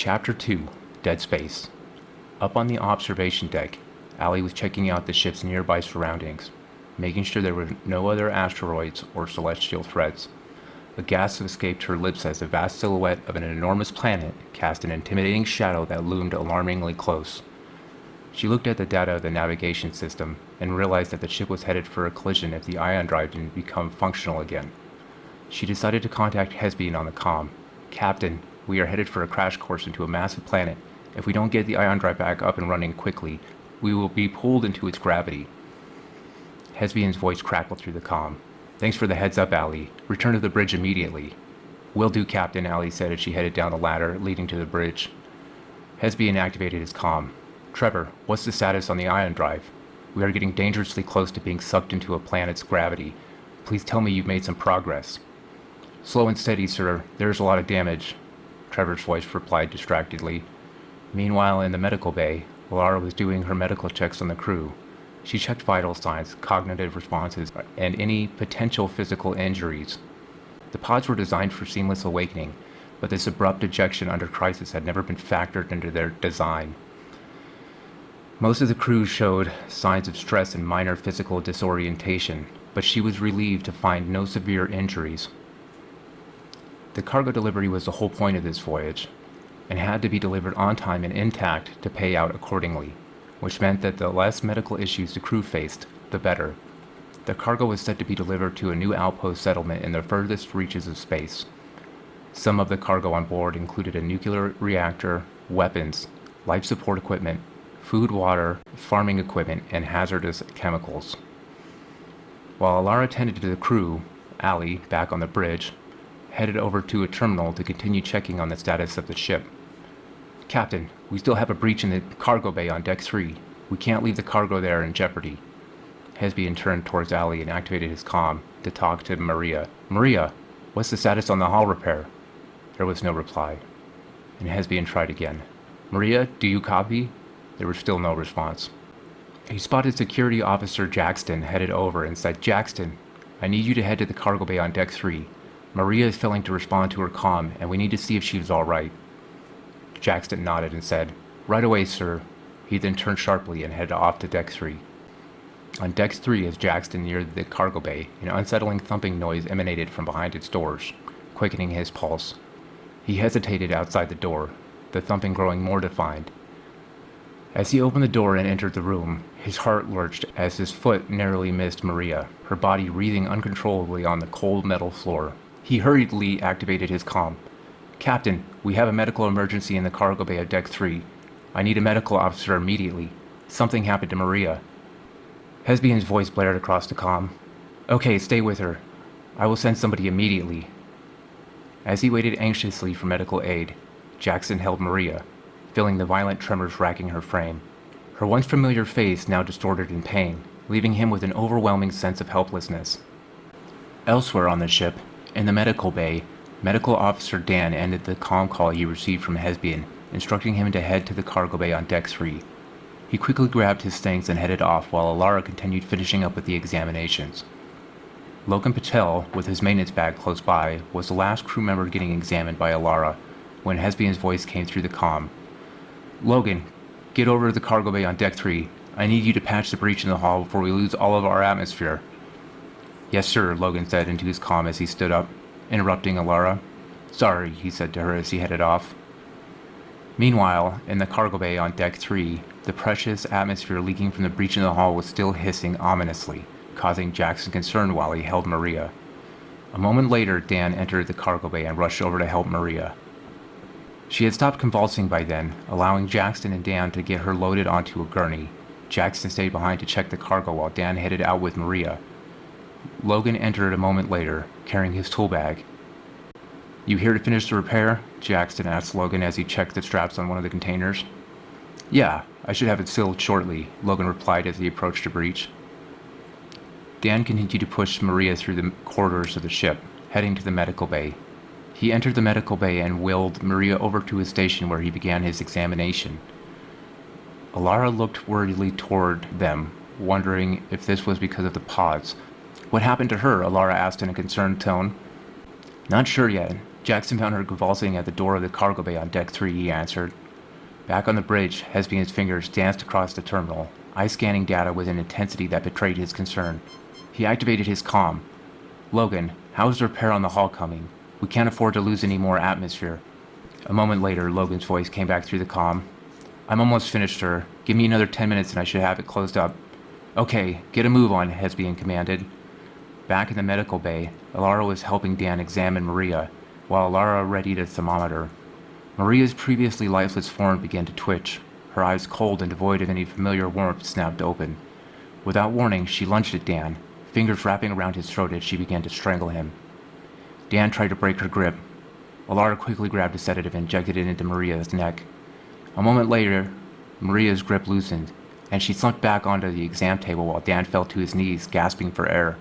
Chapter 2, Dead Space. Up on the observation deck, Allie was checking out the ship's nearby surroundings, making sure there were no other asteroids or celestial threats. A gasp escaped her lips as the vast silhouette of an enormous planet cast an intimidating shadow that loomed alarmingly close. She looked at the data of the navigation system and realized that the ship was headed for a collision if the ion drive didn't become functional again. She decided to contact Hesbian on the comm. "Captain, we are headed for a crash course into a massive planet. If we don't get the ion drive back up and running quickly, we will be pulled into its gravity." Hesbian's voice crackled through the comm. "Thanks for the heads up, Allie. Return to the bridge immediately." "Will do, Captain," Allie said as she headed down the ladder leading to the bridge. Hesbian activated his comm. "Trevor, what's the status on the ion drive? We are getting dangerously close to being sucked into a planet's gravity. Please tell me you've made some progress." "Slow and steady, sir. There's a lot of damage," Trevor's voice replied distractedly. Meanwhile, in the medical bay, Laura was doing her medical checks on the crew. She checked vital signs, cognitive responses, and any potential physical injuries. The pods were designed for seamless awakening, but this abrupt ejection under crisis had never been factored into their design. Most of the crew showed signs of stress and minor physical disorientation, but she was relieved to find no severe injuries. The cargo delivery was the whole point of this voyage, and had to be delivered on time and intact to pay out accordingly, which meant that the less medical issues the crew faced, the better. The cargo was set to be delivered to a new outpost settlement in the furthest reaches of space. Some of the cargo on board included a nuclear reactor, weapons, life support equipment, food, water, farming equipment, and hazardous chemicals. While Alara tended to the crew, Allie, back on the bridge, headed over to a terminal to continue checking on the status of the ship. "Captain, we still have a breach in the cargo bay on Deck 3. We can't leave the cargo there in jeopardy." Hesbian turned towards Allie and activated his comm to talk to Maria. "Maria, what's the status on the hull repair?" There was no reply, and Hesbian tried again. "Maria, do you copy?" There was still no response. He spotted Security Officer Jackson headed over and said, "Jackson, I need you to head to the cargo bay on Deck 3. Maria is failing to respond to her comm, and we need to see if she is all right." Jackson nodded and said, "Right away, sir." He then turned sharply and headed off to Deck 3. On Deck 3, as Jackson neared the cargo bay, an unsettling thumping noise emanated from behind its doors, quickening his pulse. He hesitated outside the door, the thumping growing more defined. As he opened the door and entered the room, his heart lurched as his foot narrowly missed Maria, her body wreathing uncontrollably on the cold metal floor. He hurriedly activated his comm. "Captain, we have a medical emergency in the cargo bay of Deck 3. I need a medical officer immediately. Something happened to Maria." Hesbian's voice blared across the comm. "Okay, stay with her. I will send somebody immediately." As he waited anxiously for medical aid, Jackson held Maria, feeling the violent tremors racking her frame. Her once familiar face now distorted in pain, leaving him with an overwhelming sense of helplessness. Elsewhere on the ship, in the medical bay, Medical Officer Dan ended the comm call he received from Hesbian, instructing him to head to the cargo bay on Deck 3. He quickly grabbed his things and headed off while Alara continued finishing up with the examinations. Logan Patel, with his maintenance bag close by, was the last crew member getting examined by Alara when Hesbian's voice came through the comm. "Logan, get over to the cargo bay on Deck 3. I need you to patch the breach in the hull before we lose all of our atmosphere." "Yes, sir," Logan said into his comm as he stood up, interrupting Alara. "Sorry," he said to her as he headed off. Meanwhile, in the cargo bay on Deck 3, the precious atmosphere leaking from the breach in the hull was still hissing ominously, causing Jackson concern while he held Maria. A moment later, Dan entered the cargo bay and rushed over to help Maria. She had stopped convulsing by then, allowing Jackson and Dan to get her loaded onto a gurney. Jackson stayed behind to check the cargo while Dan headed out with Maria. Logan entered a moment later, carrying his tool bag. "You here to finish the repair?" Jackson asked Logan as he checked the straps on one of the containers. "Yeah, I should have it sealed shortly," Logan replied as he approached the breach. Dan continued to push Maria through the corridors of the ship, heading to the medical bay. He entered the medical bay and wheeled Maria over to his station where he began his examination. Alara looked worriedly toward them, wondering if this was because of the pods. "What happened to her?" Alara asked in a concerned tone. "Not sure yet. Jackson found her convulsing at the door of the cargo bay on deck 3, he answered. Back on the bridge, Hesbian's fingers danced across the terminal, eye-scanning data with an intensity that betrayed his concern. He activated his comm. Logan, how's the repair on the hull coming? We can't afford to lose any more atmosphere. A moment later, Logan's voice came back through the comm. I'm almost finished, sir. Give me another 10 minutes and I should have it closed up. Okay, get a move on, Hesbian commanded. Back in the medical bay, Alara was helping Dan examine Maria, while Alara readied a thermometer. Maria's previously lifeless form began to twitch. Her eyes, cold and devoid of any familiar warmth, snapped open. Without warning, she lunged at Dan, fingers wrapping around his throat as she began to strangle him. Dan tried to break her grip. Alara quickly grabbed a sedative and injected it into Maria's neck. A moment later, Maria's grip loosened, and she slumped back onto the exam table while Dan fell to his knees, gasping for air.